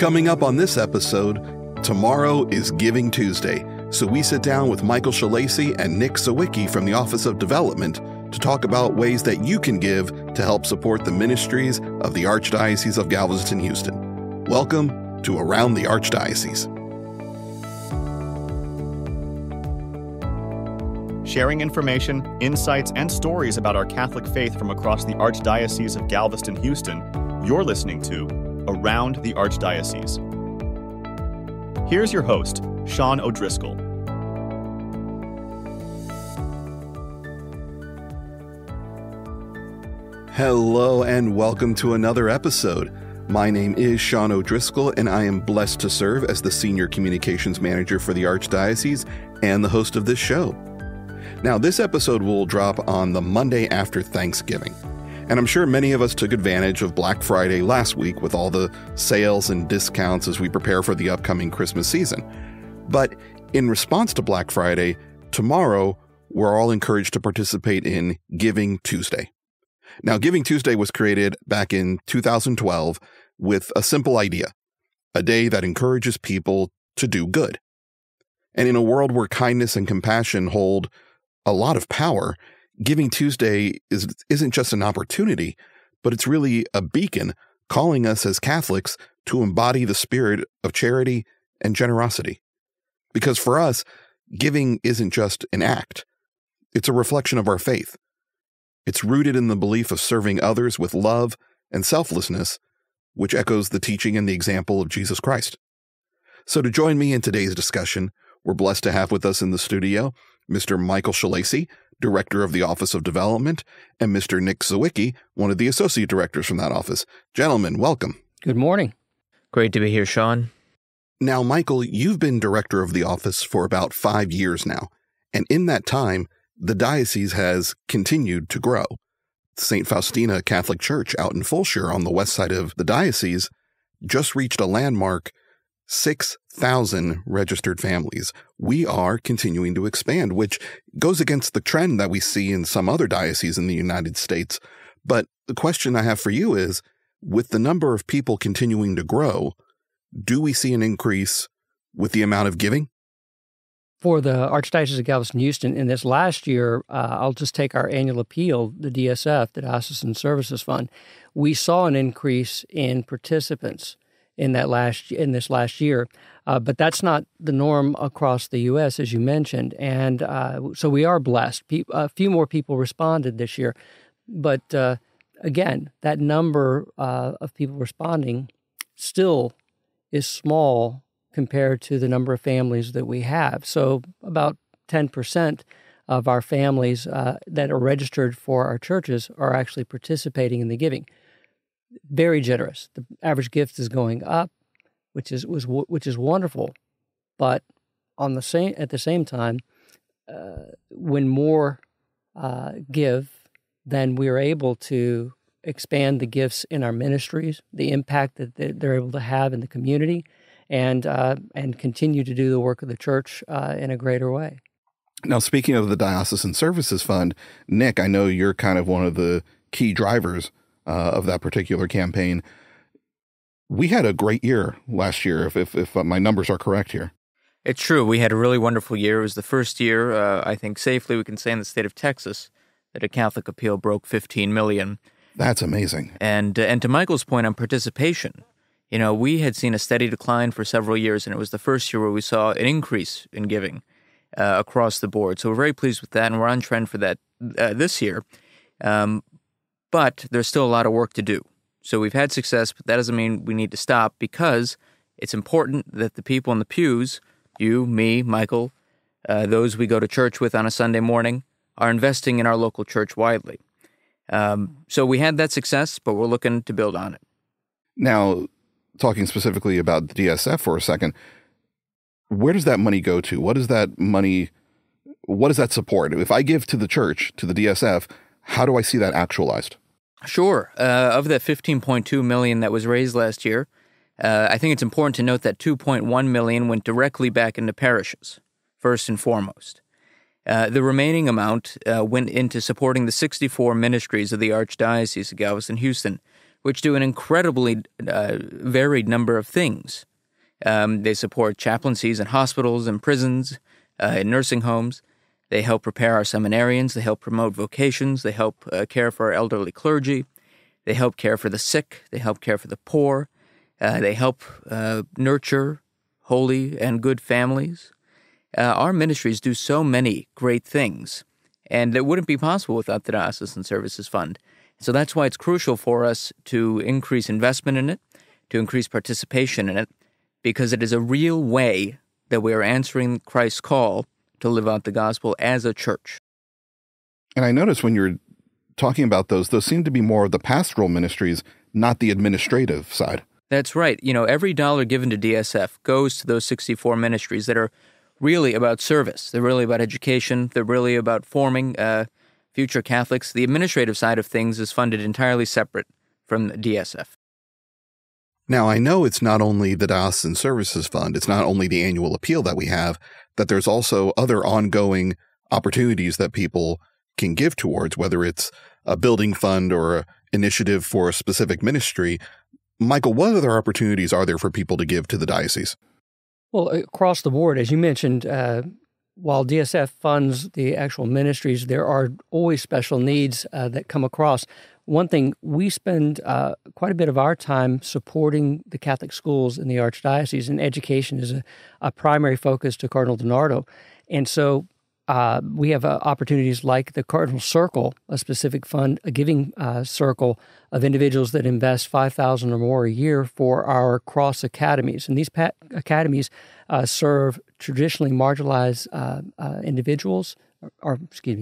Coming up on this episode, tomorrow is Giving Tuesday, so we sit down with Michael Schillaci and Nick Sawicki from the Office of Development to talk about ways that you can give to help support the ministries of the Archdiocese of Galveston-Houston. Welcome to Around the Archdiocese. Sharing information, insights, and stories about our Catholic faith from across the Archdiocese of Galveston-Houston, you're listening to Around the Archdiocese. Here's your host, Sean O'Driscoll. Hello and welcome to another episode. My name is Sean O'Driscoll and I am blessed to serve as the Senior Communications Manager for the Archdiocese and the host of this show. Now, this episode will drop on the Monday after Thanksgiving, and I'm sure many of us took advantage of Black Friday last week with all the sales and discounts as we prepare for the upcoming Christmas season. But in response to Black Friday, tomorrow we're all encouraged to participate in Giving Tuesday. Now, Giving Tuesday was created back in 2012 with a simple idea, a day that encourages people to do good. And in a world where kindness and compassion hold a lot of power, Giving Tuesday isn't just an opportunity, but it's really a beacon calling us as Catholics to embody the spirit of charity and generosity. Because for us, giving isn't just an act. It's a reflection of our faith. It's rooted in the belief of serving others with love and selflessness, which echoes the teaching and the example of Jesus Christ. So to join me in today's discussion, we're blessed to have with us in the studio Mr. Michael Schillaci, Director of the Office of Development, and Mr. Nick Sawicki, one of the Associate Directors from that office. Gentlemen, welcome. Good morning. Great to be here, Sean. Now, Michael, you've been Director of the office for about 5 years now, and in that time, the diocese has continued to grow. St. Faustina Catholic Church out in Fulshire on the west side of the diocese just reached a landmark 6,000 registered families. We are continuing to expand, which goes against the trend that we see in some other dioceses in the United States. But the question I have for you is, with the number of people continuing to grow, do we see an increase with the amount of giving? For the Archdiocese of Galveston-Houston, in this last year, I'll just take our annual appeal, the DSF, the Diocesan Services Fund. We saw an increase in participants in this last year, but that's not the norm across the U.S., as you mentioned, and so we are blessed. A few more people responded this year, but again, that number of people responding still is small compared to the number of families that we have. So about 10% of our families that are registered for our churches are actually participating in the giving. Very generous. The average gift is going up, which is wonderful. But at the same time, when more give, then we are able to expand the gifts in our ministries, the impact that they're able to have in the community, and continue to do the work of the church in a greater way. Now, speaking of the Diocesan Services Fund, Nick, I know you're kind of one of the key drivers of that particular campaign. We had a great year last year, if my numbers are correct here. It's true. We had a really wonderful year. It was the first year, I think safely we can say in the state of Texas, that a Catholic appeal broke 15 million. That's amazing. And to Michael's point on participation, we had seen a steady decline for several years, and it was the first year where we saw an increase in giving across the board. So we're very pleased with that, and we're on trend for that this year. But there's still a lot of work to do. So we've had success, but that doesn't mean we need to stop, because it's important that the people in the pews, you, me, Michael, those we go to church with on a Sunday morning, are investing in our local church widely. So we had that success, but we're looking to build on it. Now, talking specifically about the DSF for a second, where does that money go to? What does that support? If I give to the church, to the DSF, how do I see that actualized? Sure. Of that $15.2 million that was raised last year, I think it's important to note that $2.1 million went directly back into parishes, first and foremost. The remaining amount went into supporting the 64 ministries of the Archdiocese of Galveston-Houston, which do an incredibly varied number of things. They support chaplaincies in hospitals and prisons, in nursing homes. They help prepare our seminarians. They help promote vocations. They help care for our elderly clergy. They help care for the sick. They help care for the poor. They help nurture holy and good families. Our ministries do so many great things, and it wouldn't be possible without the Diocesan Services Fund. So that's why it's crucial for us to increase investment in it, to increase participation in it, because it is a real way that we are answering Christ's call to live out the gospel as a church. And I noticed when you're talking about those seem to be more of the pastoral ministries, not the administrative side. That's right. Every dollar given to DSF goes to those 64 ministries that are really about service. They're really about education. They're really about forming future Catholics. The administrative side of things is funded entirely separate from DSF. Now, I know it's not only the Diocesan Services Fund, it's not only the annual appeal that we have, that there's also other ongoing opportunities that people can give towards, whether it's a building fund or an initiative for a specific ministry. Michael, what other opportunities are there for people to give to the diocese? Well, across the board, as you mentioned, while DSF funds the actual ministries, there are always special needs that come across. One thing, we spend quite a bit of our time supporting the Catholic schools in the Archdiocese, and education is a primary focus to Cardinal DiNardo. And so we have opportunities like the Cardinal Circle, a specific fund, a giving circle of individuals that invest $5,000 or more a year for our cross academies. And these academies serve traditionally marginalized individuals, or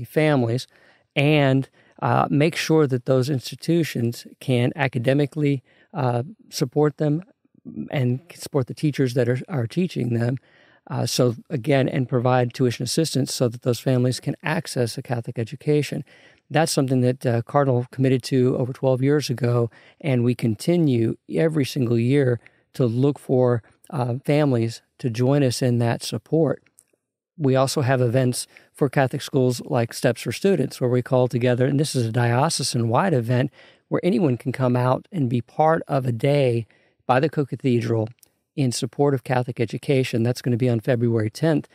families, and make sure that those institutions can academically support them and support the teachers that are teaching them. And provide tuition assistance so that those families can access a Catholic education. That's something that Cardinal committed to over 12 years ago, and we continue every single year to look for families to join us in that support. We also have events for Catholic schools like Steps for Students, where we call together, and this is a diocesan-wide event, where anyone can come out and be part of a day by the co-cathedral in support of Catholic education. That's going to be on February 10th.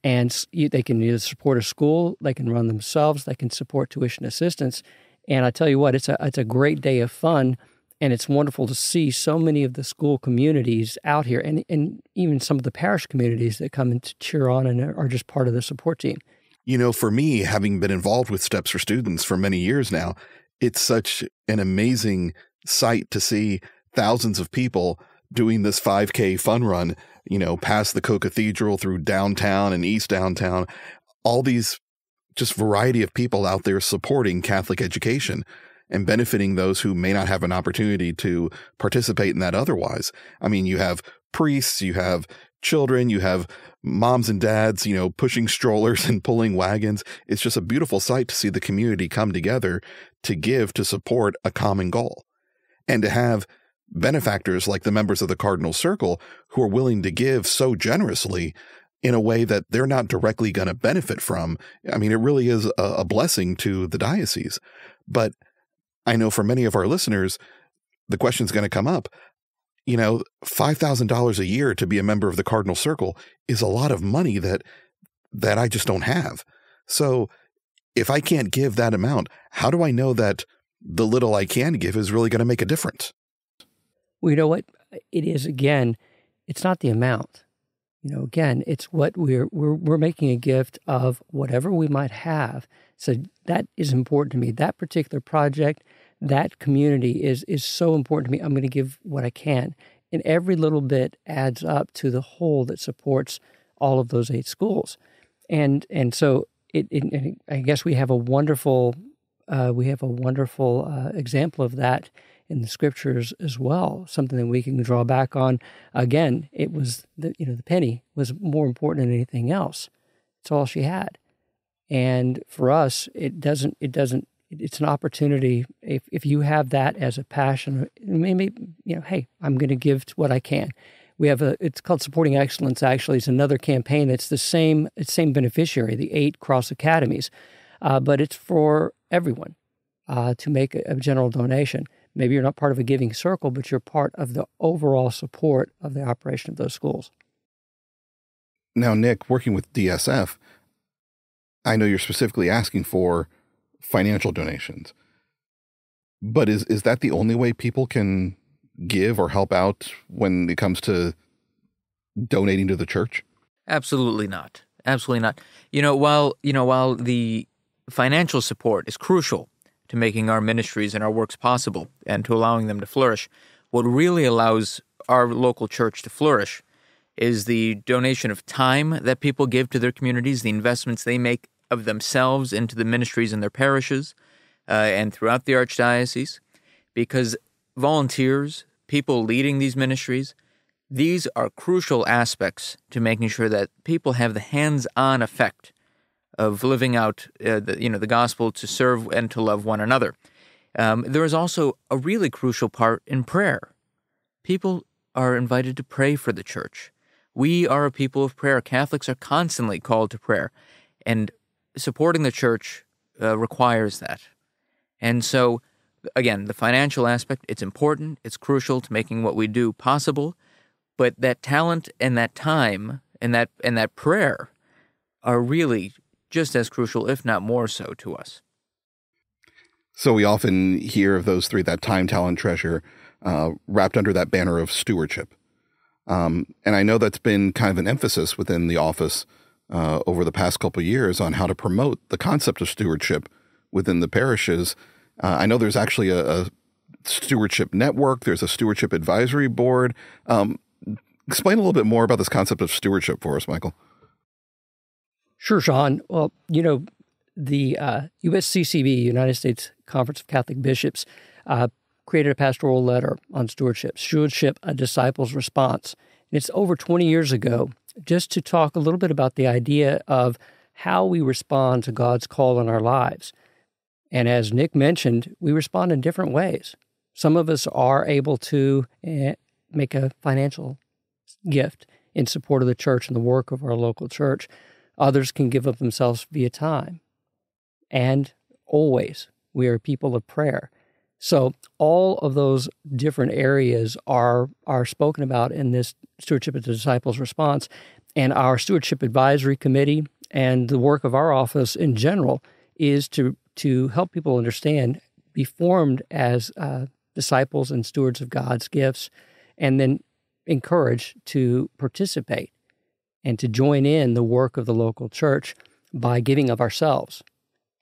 And they can either support a school, they can run themselves, they can support tuition assistance. And I tell you what, it's a great day of fun, and it's wonderful to see so many of the school communities out here, and even some of the parish communities that come in to cheer on and are just part of the support team. For me, having been involved with Steps for Students for many years now, it's such an amazing sight to see thousands of people doing this 5K fun run, past the co-cathedral through downtown and east downtown, all these just variety of people out there supporting Catholic education and benefiting those who may not have an opportunity to participate in that otherwise. I mean, you have priests, you have children, you have moms and dads, pushing strollers and pulling wagons. It's just a beautiful sight to see the community come together to give to support a common goal, and to have benefactors like the members of the Cardinal Circle who are willing to give so generously in a way that they're not directly going to benefit from. I mean, it really is a blessing to the diocese. But I know for many of our listeners, the question's going to come up. $5,000 a year to be a member of the Cardinal Circle is a lot of money that I just don't have. So if I can't give that amount, how do I know that the little I can give is really going to make a difference? Well, you know what? It is, again, it's not the amount. Again, it's what we're making a gift of whatever we might have. So that is important to me. That particular project, that community is so important to me. I'm going to give what I can. And every little bit adds up to the whole that supports all of those 8 schools. And so I guess we have a wonderful example of that in the scriptures as well, something that we can draw back on. Again, it was the penny was more important than anything else. It's all she had. And for us, it's an opportunity. If you have that as a passion, maybe, hey, I'm going to give what I can. We have it's called Supporting Excellence. Actually, it's another campaign. It's the same beneficiary, the 8 cross academies, but it's for everyone to make a general donation. Maybe you're not part of a giving circle, but you're part of the overall support of the operation of those schools. Now, Nick, working with DSF, I know you're specifically asking for financial donations, but is that the only way people can give or help out when it comes to donating to the church? Absolutely not. Absolutely not. While the financial support is crucial to making our ministries and our works possible and to allowing them to flourish, what really allows our local church to flourish is the donation of time that people give to their communities, the investments they make of themselves into the ministries in their parishes and throughout the Archdiocese, because volunteers, people leading these ministries, these are crucial aspects to making sure that people have the hands-on effect of living out the gospel to serve and to love one another. There is also a really crucial part in prayer. People are invited to pray for the church. We are a people of prayer. Catholics are constantly called to prayer, and supporting the church requires that. And so, again, the financial aspect, it's important, it's crucial to making what we do possible, but that talent and that time and that prayer are really just as crucial, if not more so, to us. So we often hear of those three, that time, talent, treasure, wrapped under that banner of stewardship. And I know that's been kind of an emphasis within the office over the past couple of years on how to promote the concept of stewardship within the parishes. I know there's actually a stewardship network. There's a stewardship advisory board. Explain a little bit more about this concept of stewardship for us, Michael. Sure, Sean. Well, the USCCB, United States Conference of Catholic Bishops, created a pastoral letter on Stewardship, a Disciple's Response. And it's over 20 years ago, just to talk a little bit about the idea of how we respond to God's call in our lives. And as Nick mentioned, we respond in different ways. Some of us are able to make a financial gift in support of the church and the work of our local church. Others can give of themselves via time. And always, we are people of prayer. So all of those different areas are spoken about in this Stewardship of the Disciples Response. And our Stewardship Advisory Committee and the work of our office in general is to help people understand, be formed as disciples and stewards of God's gifts, and then encourage to participate and to join in the work of the local church by giving of ourselves.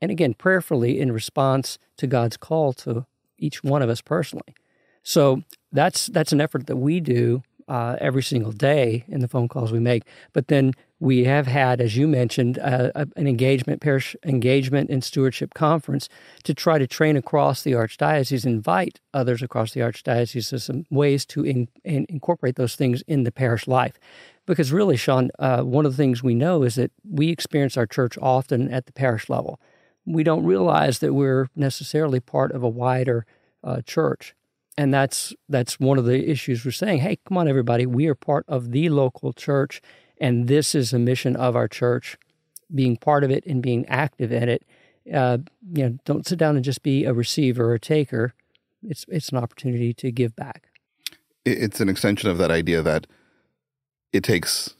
And again, prayerfully in response to God's call to each one of us personally. So that's an effort that we do every single day in the phone calls we make. But then we have had, as you mentioned, an parish engagement and stewardship conference to try to train across the Archdiocese, invite others across the Archdiocese to some ways to incorporate those things in the parish life. Because really, Sean, one of the things we know is that we experience our church often at the parish level. We don't realize that we're necessarily part of a wider church. And that's one of the issues we're saying, hey, come on, everybody, we are part of the local church, and this is a mission of our church, being part of it and being active in it. Don't sit down and just be a receiver or a taker. It's an opportunity to give back. It's an extension of that idea that it takes,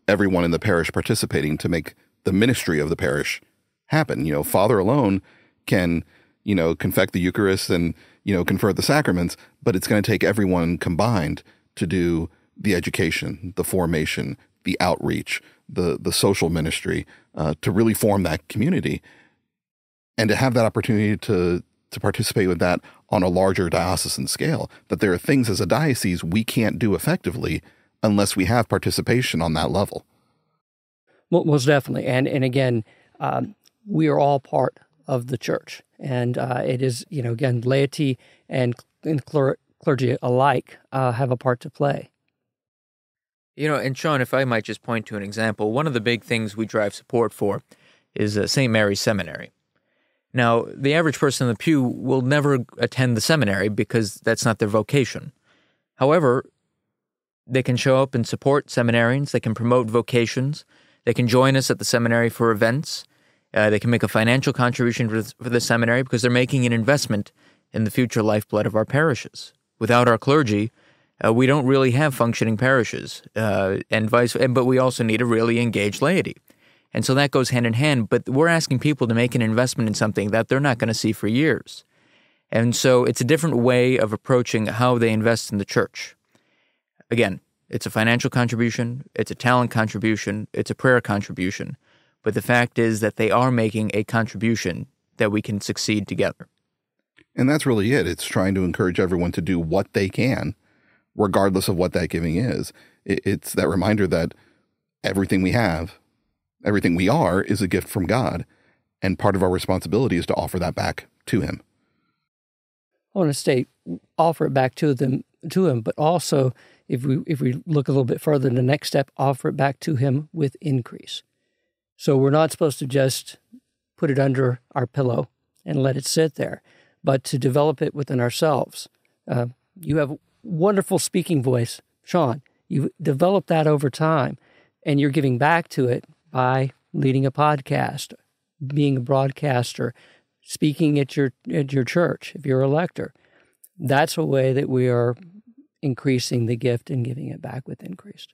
everyone in the parish participating to make the ministry of the parish happen. Father alone can, confect the Eucharist and, confer the sacraments, but it's going to take everyone combined to do the education, the formation, the outreach, the social ministry, to really form that community. And to have that opportunity to participate with that on a larger diocesan scale, that there are things as a diocese we can't do effectively unless we have participation on that level. Well, most definitely. And again, we are all part of the church. And it is, again, laity and clergy alike have a part to play. And Sean, if I might just point to an example, one of the big things we drive support for is St. Mary's Seminary. Now, the average person in the pew will never attend the seminary because that's not their vocation. However, they can show up and support seminarians, they can promote vocations, they can join us at the seminary for events, they can make a financial contribution for the seminary because they're making an investment and the future lifeblood of our parishes. Without our clergy, we don't really have functioning parishes, but we also need a really engaged laity. And so that goes hand in hand, but we're asking people to make an investment in something that they're not going to see for years. And so it's a different way of approaching how they invest in the church. Again, it's a financial contribution, it's a talent contribution, it's a prayer contribution, but the fact is that they are making a contribution that we can succeed together. And that's really it. It's trying to encourage everyone to do what they can, regardless of what that giving is. It's that reminder that everything we have, everything we are, is a gift from God, and part of our responsibility is to offer that back to Him. I want to state, offer it back to Him, but also, if we look a little bit further, the next step, offer it back to Him with increase. So we're not supposed to just put it under our pillow and let it sit there, but to develop it within ourselves. You have a wonderful speaking voice, Sean. You develop that over time, and you're giving back to it by leading a podcast, being a broadcaster, speaking at your church, if you're a lector. That's a way that we are increasing the gift and giving it back with increase.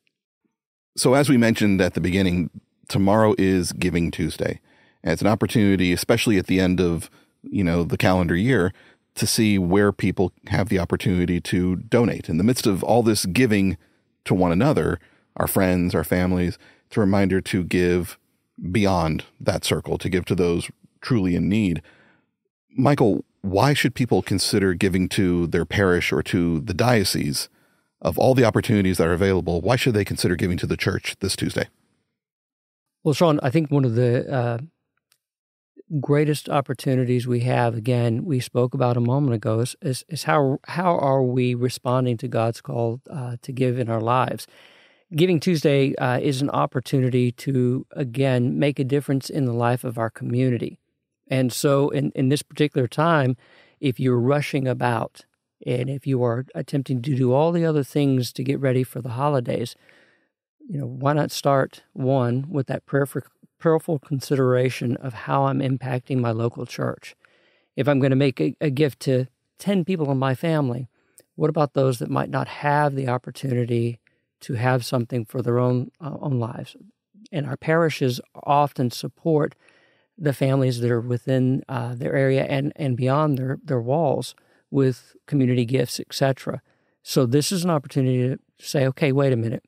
So as we mentioned at the beginning, tomorrow is Giving Tuesday. And it's an opportunity, especially at the end of, the calendar year, to see where people have the opportunity to donate. In the midst of all this giving to one another, our friends, our families, it's a reminder to give beyond that circle, to give to those truly in need. Michael, why should people consider giving to their parish or to the diocese? Of all the opportunities that are available, why should they consider giving to the church this Tuesday? Well, Sean, I think one of the greatest opportunities we have, again, we spoke about a moment ago, is how are we responding to God's call to give in our lives? Giving Tuesday is an opportunity to, again, make a difference in the life of our community. And so in this particular time, if you're rushing about and if you are attempting to do all the other things to get ready for the holidays, why not start, one, with that prayerful consideration of how I'm impacting my local church. If I'm going to make a gift to 10 people in my family, what about those that might not have the opportunity to have something for their own lives? And our parishes often support the families that are within their area and beyond their walls with community gifts, etc. So this is an opportunity to say, okay, wait a minute.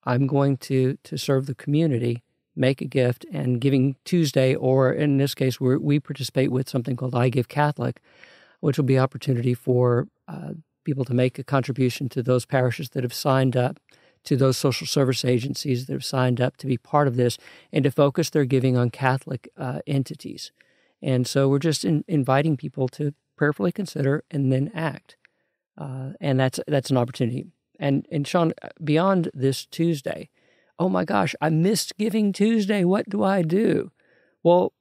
I'm going to serve the community, make a gift, and Giving Tuesday, or in this case, we participate with something called I Give Catholic, which will be an opportunity for people to make a contribution to those parishes that have signed up, to those social service agencies that have signed up to be part of this, and to focus their giving on Catholic entities. And so we're just inviting people to prayerfully consider and then act. And that's an opportunity. And Sean, beyond this Tuesday, oh my gosh, I missed Giving Tuesday. What do I do? Well,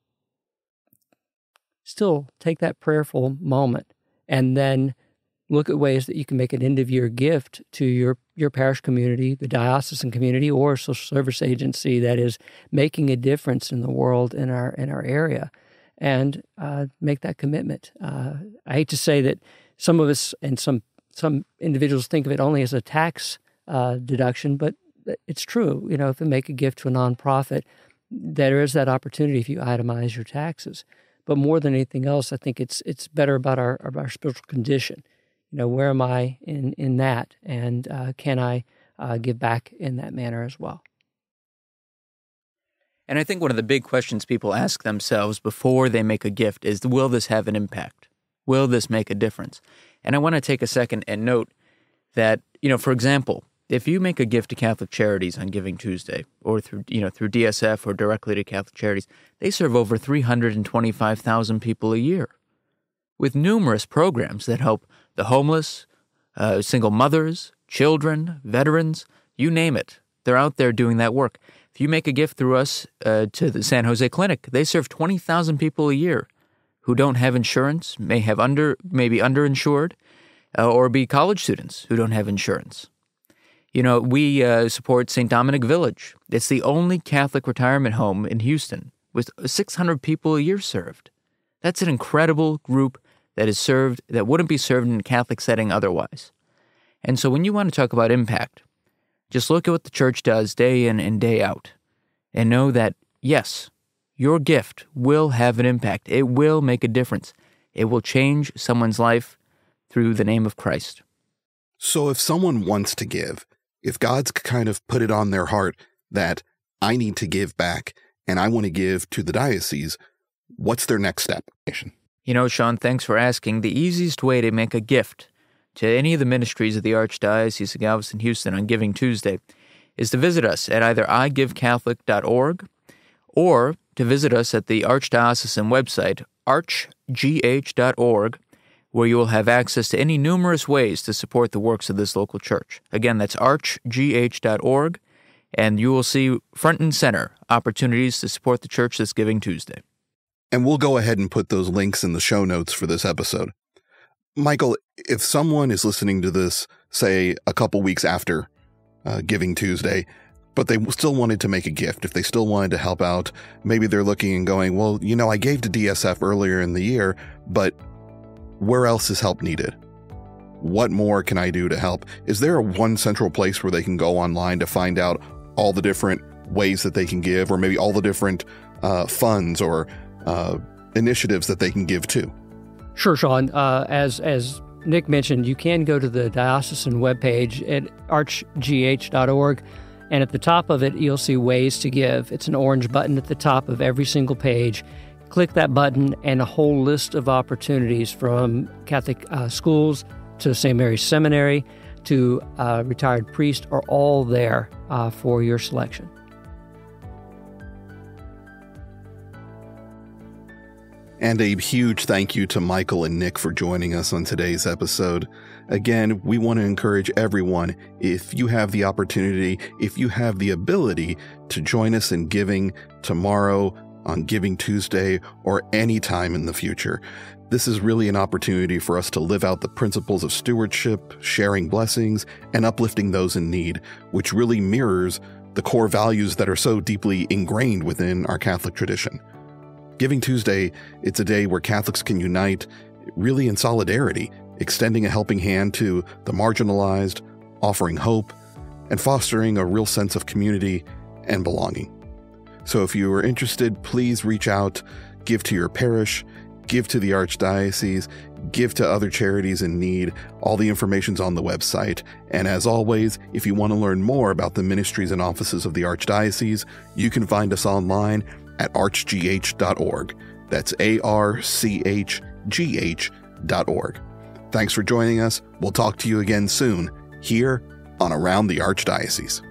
still take that prayerful moment and then look at ways that you can make an end-of-year gift to your parish community, the diocesan community, or a social service agency that is making a difference in the world in our area, and make that commitment. I hate to say that some of us and some individuals think of it only as a tax deduction, but it's true. If you make a gift to a nonprofit, there is that opportunity if you itemize your taxes. But more than anything else, I think it's better about our spiritual condition. Where am I in that, and can I give back in that manner as well? And I think one of the big questions people ask themselves before they make a gift is, will this have an impact? Will this make a difference? And I want to take a second and note that, for example, if you make a gift to Catholic Charities on Giving Tuesday, or through DSF or directly to Catholic Charities, they serve over 325,000 people a year, with numerous programs that help the homeless, single mothers, children, veterans, you name it. They're out there doing that work. If you make a gift through us to the San Jose Clinic, they serve 20,000 people a year who don't have insurance, may be underinsured, or be college students who don't have insurance. We support St. Dominic Village. It's the only Catholic retirement home in Houston with 600 people a year served. That's an incredible group that wouldn't be served in a Catholic setting otherwise. And so when you want to talk about impact, just look at what the church does day in and day out and know that, yes, your gift will have an impact. It will make a difference. It will change someone's life through the name of Christ. So if someone wants to give, if God's kind of put it on their heart that I need to give back and I want to give to the diocese, what's their next step? You know, Sean, thanks for asking. The easiest way to make a gift to any of the ministries of the Archdiocese of Galveston-Houston on Giving Tuesday is to visit us at either igivecatholic.org or to visit us at the Archdiocesan website, archgh.org, where you will have access to any numerous ways to support the works of this local church. Again, that's archgh.org, and you will see front and center opportunities to support the church this Giving Tuesday. And we'll go ahead and put those links in the show notes for this episode. Michael, if someone is listening to this, say, a couple weeks after Giving Tuesday, but they still wanted to make a gift, if they still wanted to help out, maybe they're looking and going, well, you know, I gave to DSF earlier in the year, but where else is help needed? What more can I do to help? Is there one central place where they can go online to find out all the different ways that they can give, or maybe all the different funds or initiatives that they can give to? Sure, Sean. As Nick mentioned, you can go to the diocesan webpage at archgh.org, and at the top of it, you'll see ways to give. It's an orange button at the top of every single page. Click that button, and a whole list of opportunities from Catholic schools to St. Mary's Seminary to retired priest are all there for your selection. And a huge thank you to Michael and Nick for joining us on today's episode. Again, we want to encourage everyone, if you have the opportunity, if you have the ability to join us in giving tomorrow on Giving Tuesday or any time in the future. This is really an opportunity for us to live out the principles of stewardship, sharing blessings, and uplifting those in need, which really mirrors the core values that are so deeply ingrained within our Catholic tradition. Giving Tuesday, it's a day where Catholics can unite really in solidarity, extending a helping hand to the marginalized, offering hope, and fostering a real sense of community and belonging. So if you are interested, please reach out, give to your parish, give to the Archdiocese, give to other charities in need. All the information's on the website. And as always, if you want to learn more about the ministries and offices of the Archdiocese, you can find us online at archgh.org. That's archgh.org. Thanks for joining us. We'll talk to you again soon here on Around the Archdiocese.